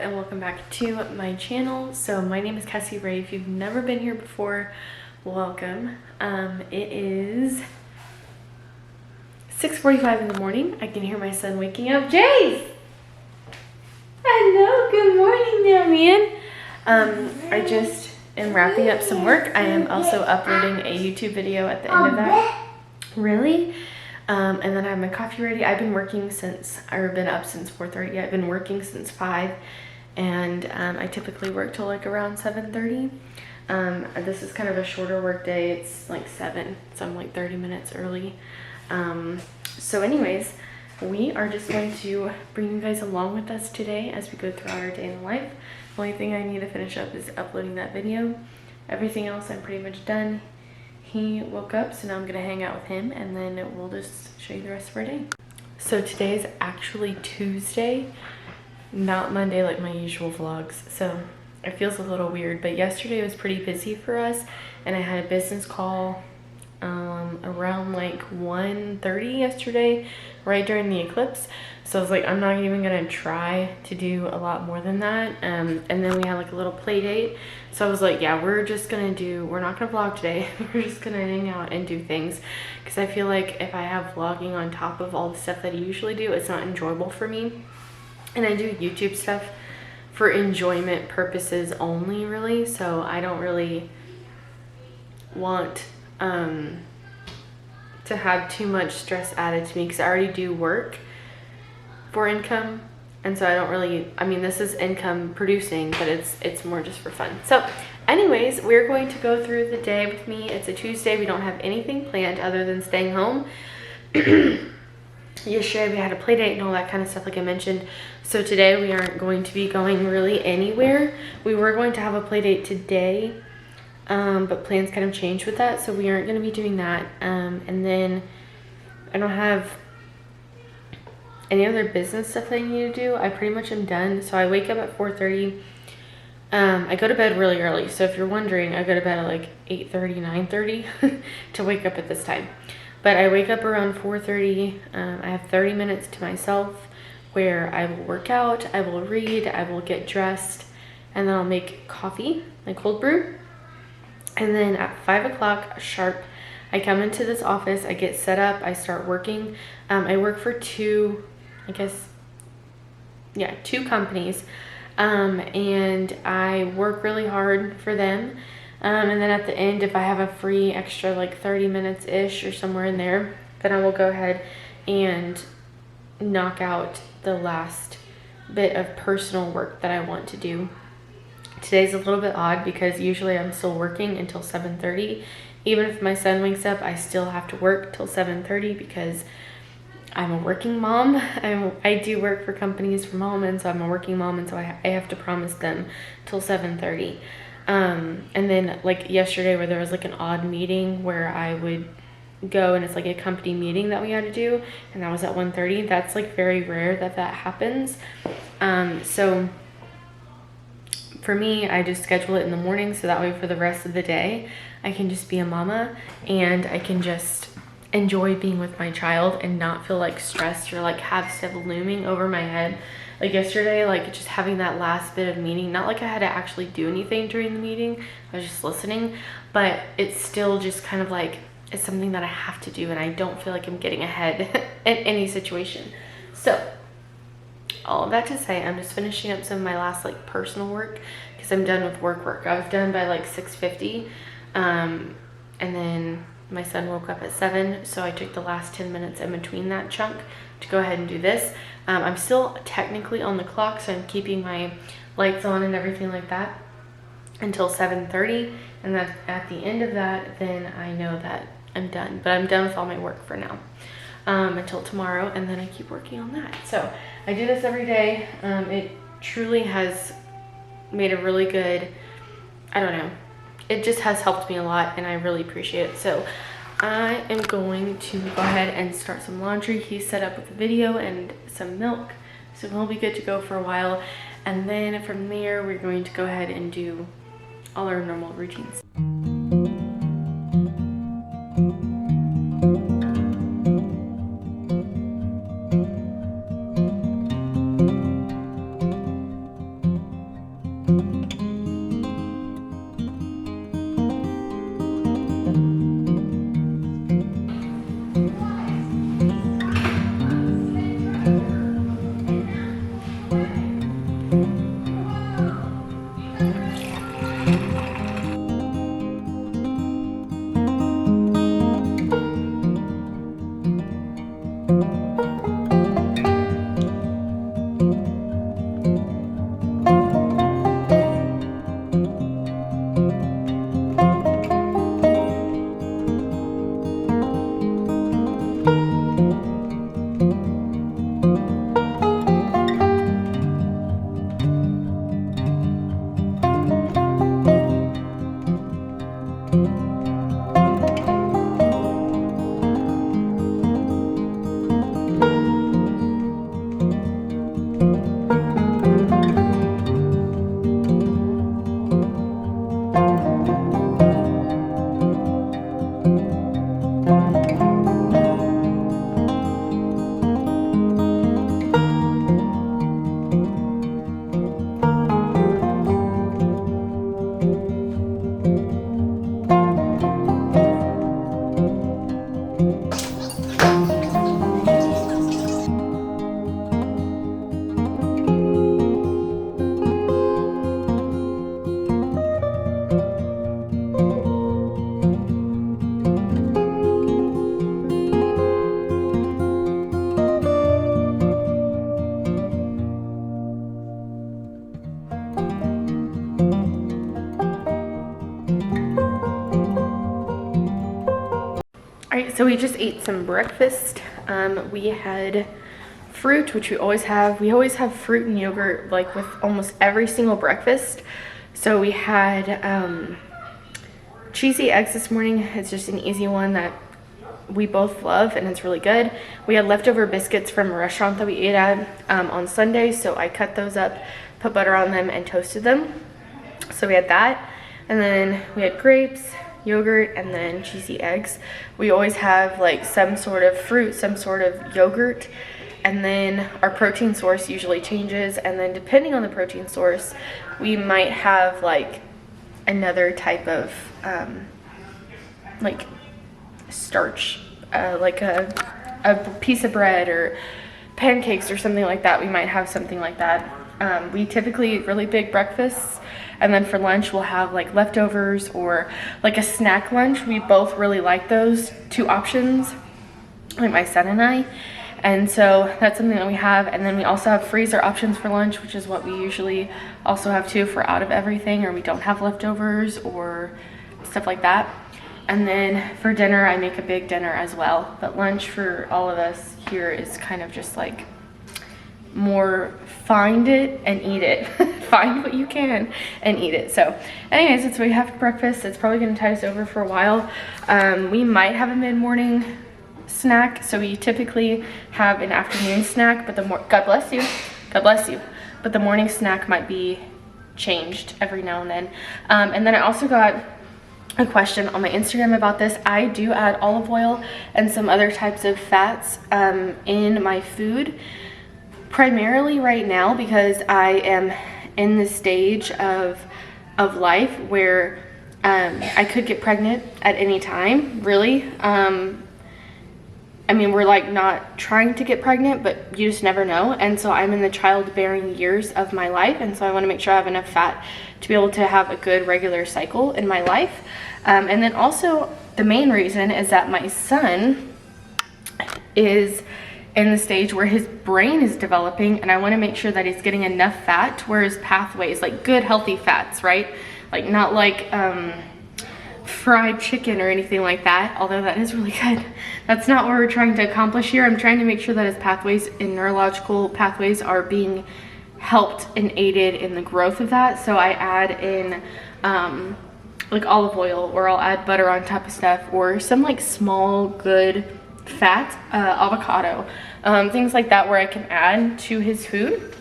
and welcome back to my channel. So my name is Cassie Ray. If you've never been here before, welcome. It is 6:45 in the morning. I can hear my son waking up. Jace! Hello, good morning there, man. I just am wrapping up some work. I am also uploading a YouTube video at the end of that. Really? And then I have my coffee ready. I've been working I've been up since 4:30. I've been working since 5, and I typically work till like around 7:30. This is kind of a shorter work day. It's like 7, so I'm like 30 minutes early. So anyways, we are just going to bring you guys along with us today as we go throughout our day in the life. The only thing I need to finish up is uploading that video. Everything else I'm pretty much done. He woke up, so now I'm gonna hang out with him, and then we'll just show you the rest of our day. So today is actually Tuesday, not Monday like my usual vlogs. So it feels a little weird, but yesterday was pretty busy for us, and I had a business call around like 1:30 yesterday, right during the eclipse. So I was like, I'm not even gonna try to do a lot more than that. And then we had like a little play date. So I was like, yeah, we're not gonna vlog today. We're just gonna hang out and do things. Because I feel like if I have vlogging on top of all the stuff that I usually do, it's not enjoyable for me. And I do YouTube stuff for enjoyment purposes only, really. So I don't really want to have too much stress added to me, because I already do work for income, and so I don't really, I mean, this is income producing, but it's more just for fun. So anyways, we're going to go through the day with me. It's a Tuesday. We don't have anything planned other than staying home. Yesterday we had a play date and all that kind of stuff, like I mentioned. So today we aren't going to be going really anywhere. We were going to have a play date today, but plans kind of changed with that, so we aren't going to be doing that. And then I don't have any other business stuff that I need to do. I pretty much am done. So I wake up at 4:30. I go to bed really early. So if you're wondering, I go to bed at like 8:30, 9:30 to wake up at this time. But I wake up around 4:30. I have 30 minutes to myself where I will work out, I will read, I will get dressed, and then I'll make coffee, like cold brew. And then at 5 o'clock sharp, I come into this office, I get set up, I start working. I work for two companies, and I work really hard for them. And then at the end, if I have a free extra like 30 minutes ish or somewhere in there, then I will go ahead and knock out the last bit of personal work that I want to do. Today's a little bit odd because usually I'm still working until 7:30. Even if my son wakes up, I still have to work till 7:30 because I'm a working mom. I do work for companies from home, and so I'm a working mom, and so I have to promise them till 7:30. And then like yesterday, where there was like an odd meeting where I would go, and it's like a company meeting that we had to do, and that was at 1:30. That's like very rare that happens. So for me, I just schedule it in the morning, so that way for the rest of the day I can just be a mama, and I can just enjoy being with my child and not feel like stressed or like have stuff looming over my head. Like yesterday, like just having that last bit of meeting, not like I had to actually do anything during the meeting, I was just listening, but it's still just kind of like, it's something that I have to do, and I don't feel like I'm getting ahead in any situation. So all of that to say, I'm just finishing up some of my last like personal work, because I'm done with work. I was done by like 6:50, and then my son woke up at 7, so I took the last 10 minutes in between that chunk to go ahead and do this. I'm still technically on the clock, so I'm keeping my lights on and everything like that until 7:30, and then at the end of that, then I know that I'm done. But I'm done with all my work for now, until tomorrow, and then I keep working on that. So I do this every day. It truly has made a really good, I don't know, it just has helped me a lot, and I really appreciate it. So I am going to go ahead and start some laundry. He's set up with a video and some milk, so we'll be good to go for a while. And then from there, we're going to go ahead and do all our normal routines. Alright, so we just ate some breakfast. We had fruit, which we always have. We always have fruit and yogurt like with almost every single breakfast. So we had cheesy eggs this morning. It's just an easy one that we both love and it's really good. We had leftover biscuits from a restaurant that we ate at on Sunday, so I cut those up, put butter on them, and toasted them. So we had that, and then we had grapes, yogurt, and then cheesy eggs. We always have like some sort of fruit, some sort of yogurt, and then our protein source usually changes, and then depending on the protein source we might have like another type of like starch, like a piece of bread or pancakes or something like that. We might have something like that. We typically eat really big breakfasts, and then for lunch we'll have like leftovers or like a snack lunch. We both really like those two options, like my son and I, and so that's something that we have. And then we also have freezer options for lunch, which is what we usually also have too if we're out of everything or we don't have leftovers or stuff like that. And then for dinner I make a big dinner as well, but lunch for all of us here is kind of just like more find it and eat it. Find what you can and eat it. So anyways, that's what we have for breakfast. It's probably going to tide us over for a while. We might have a mid-morning snack, so we typically have an afternoon snack, but God bless you, but the morning snack might be changed every now and then. And then I also got a question on my Instagram about this. I do add olive oil and some other types of fats in my food, primarily right now because I am in the stage of life where I could get pregnant at any time, really. I mean, we're like not trying to get pregnant, but you just never know. And so I'm in the childbearing years of my life, and so I want to make sure I have enough fat to be able to have a good regular cycle in my life. And then also the main reason is that my son is in the stage where his brain is developing, and I want to make sure that he's getting enough fat to where his pathways, like good healthy fats, right? Like not like fried chicken or anything like that, although that is really good. That's not what we're trying to accomplish here. I'm trying to make sure that his pathways and neurological pathways are being helped and aided in the growth of that. So I add in like olive oil, or I'll add butter on top of stuff, or some like small good fat, avocado, things like that, where I can add to his food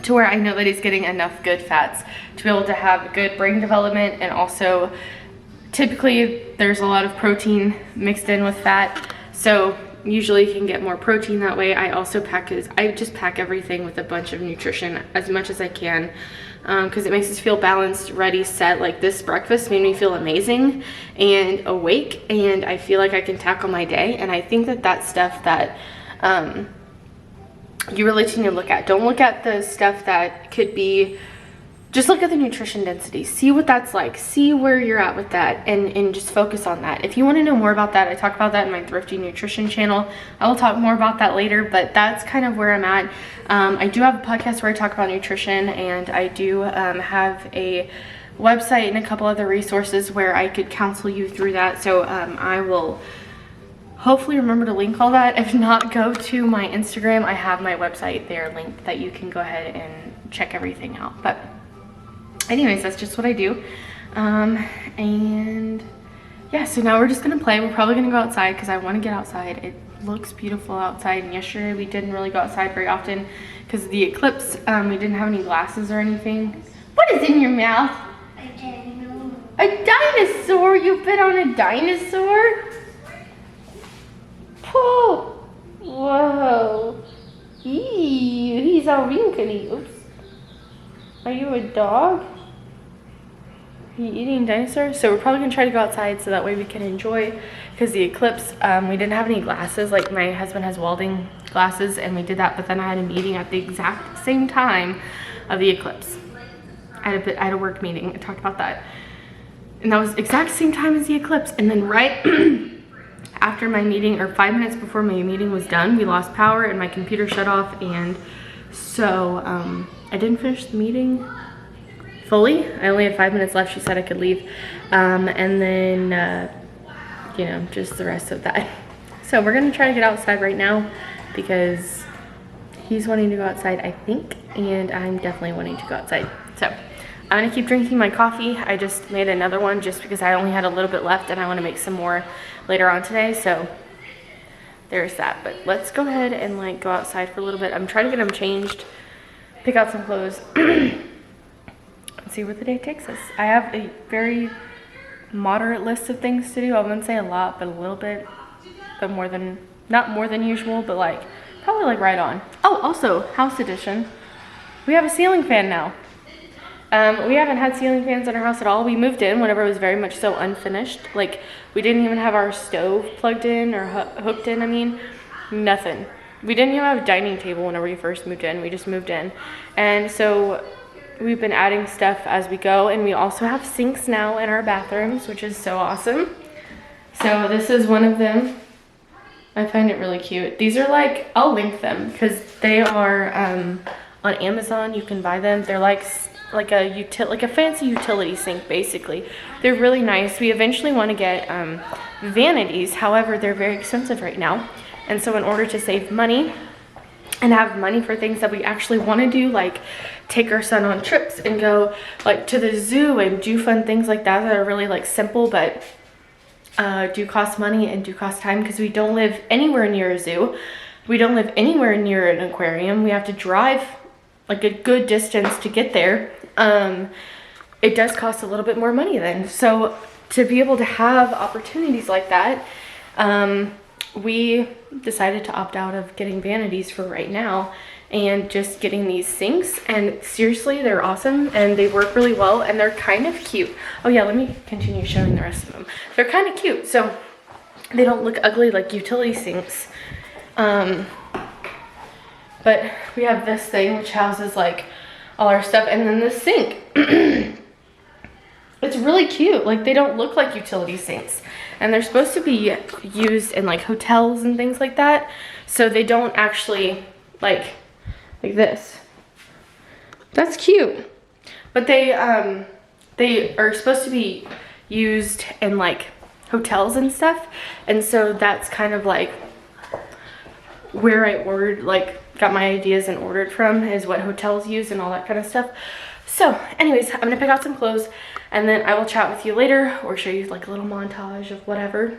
to where I know that he's getting enough good fats to be able to have good brain development. And also typically there's a lot of protein mixed in with fat, so usually you can get more protein that way. I also I just pack everything with a bunch of nutrition as much as I can, because it makes us feel balanced, ready, set. Like this breakfast made me feel amazing and awake, and I feel like I can tackle my day. And I think that that's stuff that you really need to look at. Don't look at the stuff that could be, just look at the nutrition density, see what that's like, see where you're at with that, and just focus on that. If you want to know more about that, I talk about that in my Thrifty Nutrition channel. I will talk more about that later, but that's kind of where I'm at. I do have a podcast where I talk about nutrition, and I do have a website and a couple other resources where I could counsel you through that. So I will hopefully remember to link all that. If not, go to my Instagram. I have my website there linked that you can go ahead and check everything out. But anyways, that's just what I do. And yeah, so now we're just gonna play. We're probably gonna go outside because I want to get outside. It looks beautiful outside, and yesterday we didn't really go outside very often because of the eclipse. We didn't have any glasses or anything. What is in your mouth? A dinosaur? You bit on a dinosaur? Oh, whoa. Eee, he's all wrinkly. Oops. Are you a dog? Are you eating dinosaurs? So we're probably gonna try to go outside so that way we can enjoy, because the eclipse, we didn't have any glasses. Like, my husband has welding glasses and we did that, but then I had a meeting at the exact same time of the eclipse. I had a work meeting. I talked about that. And that was exact same time as the eclipse. And then right after my meeting, or 5 minutes before my meeting was done, we lost power and my computer shut off. And so I didn't finish the meeting fully. I only had 5 minutes left. She said I could leave. And then, you know, just the rest of that. So we're gonna try to get outside right now because he's wanting to go outside, I think, and I'm definitely wanting to go outside. So I'm gonna keep drinking my coffee. I just made another one just because I only had a little bit left and I wanna make some more later on today. So there's that. But let's go ahead and like go outside for a little bit. I'm trying to get them changed, pick out some clothes, and see where the day takes us. I have a very moderate list of things to do. I wouldn't say a lot, but a little bit, but not more than usual, but like probably like right on. Oh, also house edition. We have a ceiling fan now. We haven't had ceiling fans in our house at all. We moved in whenever it was very much so unfinished. Like, we didn't even have our stove plugged in or hooked in. I mean, nothing. We didn't even have a dining table whenever we first moved in. We just moved in. And so we've been adding stuff as we go. And we also have sinks now in our bathrooms, which is so awesome. So this is one of them. I find it really cute. These are like, I'll link them because they are on Amazon. You can buy them. They're like a fancy utility sink, basically. They're really nice. We eventually want to get vanities. However, they're very expensive right now. And so in order to save money and have money for things that we actually want to do, like take our son on trips and go like to the zoo and do fun things like that are really like simple, but do cost money and do cost time, because we don't live anywhere near a zoo. We don't live anywhere near an aquarium. We have to drive like a good distance to get there. It does cost a little bit more money then. So to be able to have opportunities like that, we decided to opt out of getting vanities for right now and just getting these sinks. And seriously, they're awesome and they work really well and they're kind of cute. Oh yeah, let me continue showing the rest of them. They're kind of cute, so they don't look ugly like utility sinks. But we have this thing which houses like all our stuff, and then this sink. It's really cute. Like, they don't look like utility sinks, and they're supposed to be used in like hotels and things like that, so they don't actually like this. That's cute. But they are supposed to be used in like hotels and stuff, and so that's kind of like where I got my ideas and ordered from, is what hotels use and all that kind of stuff. So anyways, I'm gonna pick out some clothes and then I will chat with you later or show you like a little montage of whatever.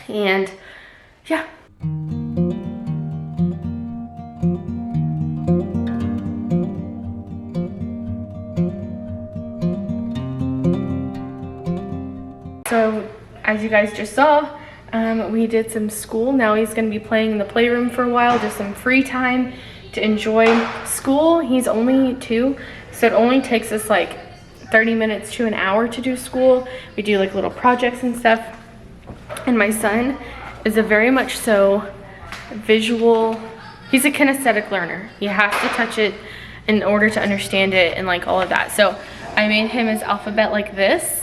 And yeah. So as you guys just saw, we did some school. Now he's going to be playing in the playroom for a while, just some free time to enjoy school. He's only 2, so it only takes us like 30 minutes to an hour to do school. We do like little projects and stuff. And my son is a very much so visual, he's a kinesthetic learner. He has to touch it in order to understand it and like all of that. So I made him his alphabet like this,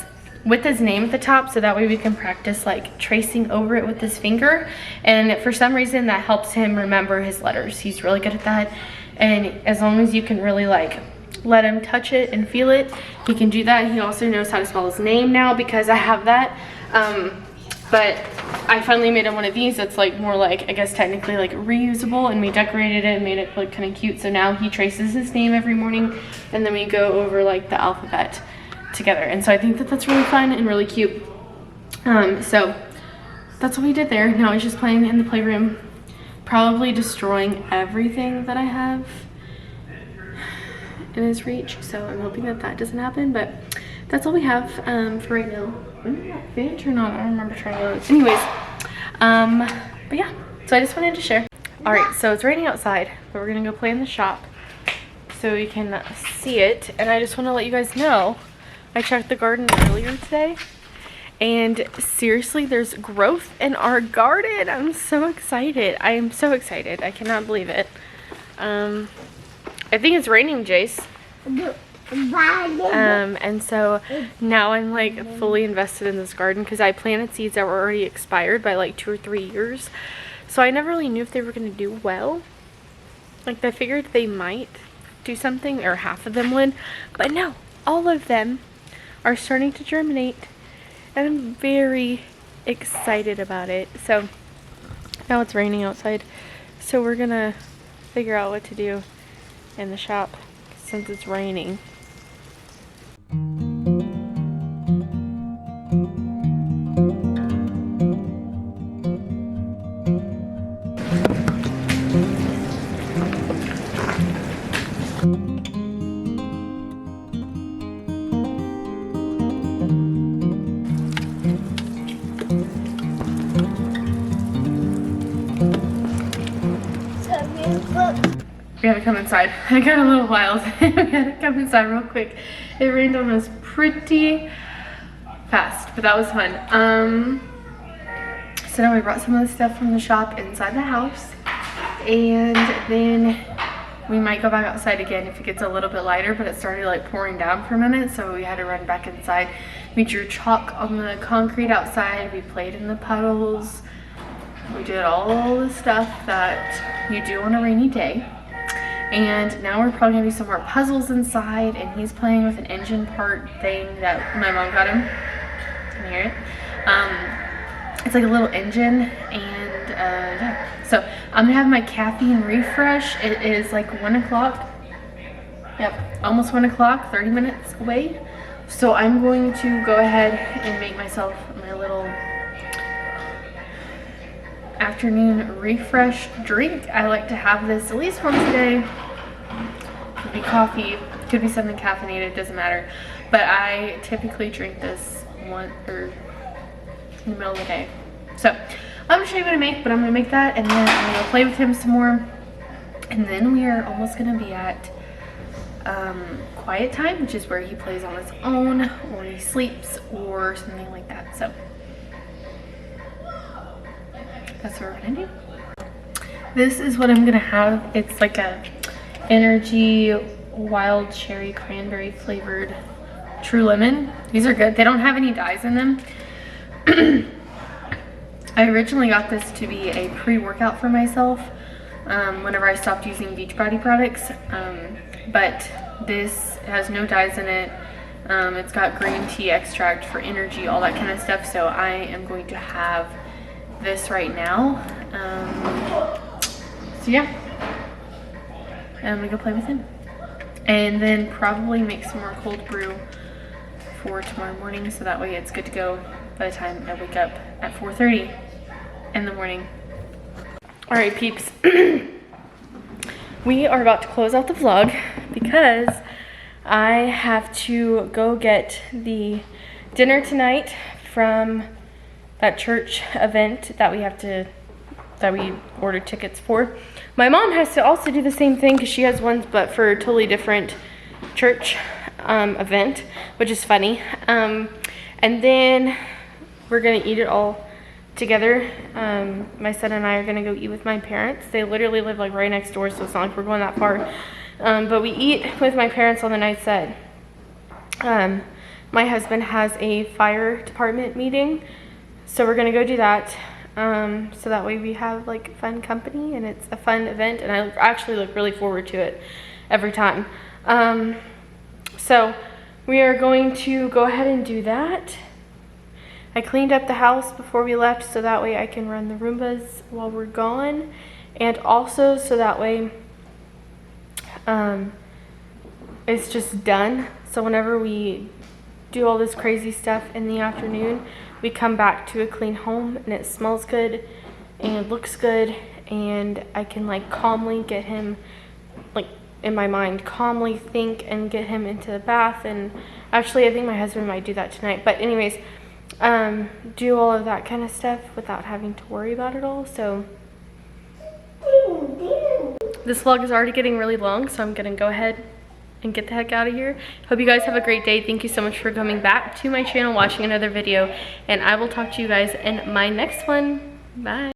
with his name at the top, so that way we can practice like tracing over it with his finger. And for some reason that helps him remember his letters. He's really good at that. And as long as you can really like let him touch it and feel it, he can do that. He also knows how to spell his name now because I have that. But I finally made him one of these that's like more like, I guess technically like reusable, and we decorated it and made it look kind of cute. So now he traces his name every morning, and then we go over like the alphabet together. And so I think that that's really fun and really cute. So that's what we did there. Now he's just playing in the playroom, probably destroying everything that I have in his reach. So I'm hoping that that doesn't happen, but that's all we have for right now. When did that fan turn on? I don't remember trying to. Anyways, but yeah, so I just wanted to share. All right, so it's raining outside, but we're gonna go play in the shop so you can see it. And I just want to let you guys know, I checked the garden earlier today, and seriously, there's growth in our garden. I'm so excited. I am so excited. I cannot believe it. I think it's raining, Jace. And so now I'm like fully invested in this garden because I planted seeds that were already expired by like 2 or 3 years. So I never really knew if they were going to do well. Like I figured they might do something, or half of them would, but no, all of them are starting to germinate, and I'm very excited about it. So now it's raining outside, so we're gonna figure out what to do in the shop since it's raining. We had to come inside. I got a little wild. We had to come inside real quick. It rained on us pretty fast, but that was fun. So now we brought some of the stuff from the shop inside the house, and then we might go back outside again if it gets a little bit lighter, but it started like pouring down for a minute, so we had to run back inside. We drew chalk on the concrete outside. We played in the puddles. We did all the stuff that you do on a rainy day. And now we're probably gonna do some more puzzles inside, and he's playing with an engine part thing that my mom got him. Can you hear it? It's like a little engine, and yeah. So I'm gonna have my caffeine refresh. It is like 1 o'clock. Yep, almost 1 o'clock, 30 minutes away. So I'm going to go ahead and make myself my little afternoon refresh drink. I like to have this at least once a day. Could be coffee, could be something caffeinated, doesn't matter. But I typically drink this one or in the middle of the day. So I'm gonna show you what I make, but I'm gonna make that, and then I'm gonna play with him some more, and then we are almost gonna be at quiet time, which is where he plays on his own, or he sleeps, or something like that. So that's what we're gonna do. This is what I'm gonna have. It's like a energy wild cherry cranberry flavored True Lemon. These are good. They don't have any dyes in them. I originally got this to be a pre-workout for myself whenever I stopped using Beachbody products, but this has no dyes in it. It's got green tea extract for energy, all that kind of stuff. So I am going to have this right now. So yeah, and I'm gonna go play with him, and then probably make some more cold brew for tomorrow morning, so that way it's good to go by the time I wake up at 4:30 in the morning. All right, peeps. We are about to close out the vlog because I have to go get the dinner tonight from that church event that we ordered tickets for. My mom has to also do the same thing because she has ones, but for a totally different church event, which is funny. And then we're gonna eat it all together. My son and I are gonna go eat with my parents. They literally live like right next door, so it's not like we're going that far. But we eat with my parents on the night set. My husband has a fire department meeting, so we're gonna go do that. So that way we have like fun company, and it's a fun event, and I actually look really forward to it every time. So we are going to go ahead and do that. I cleaned up the house before we left so that way I can run the Roombas while we're gone, and also so that way it's just done. So whenever we do all this crazy stuff in the afternoon, we come back to a clean home and it smells good and it looks good, and I can like calmly get him, like in my mind, calmly think and get him into the bath. And actually I think my husband might do that tonight, but anyways, do all of that kind of stuff without having to worry about it all. So this vlog is already getting really long, so I'm gonna go ahead and get the heck out of here. Hope you guys have a great day. Thank you so much for coming back to my channel, watching another video, and I will talk to you guys in my next one. Bye.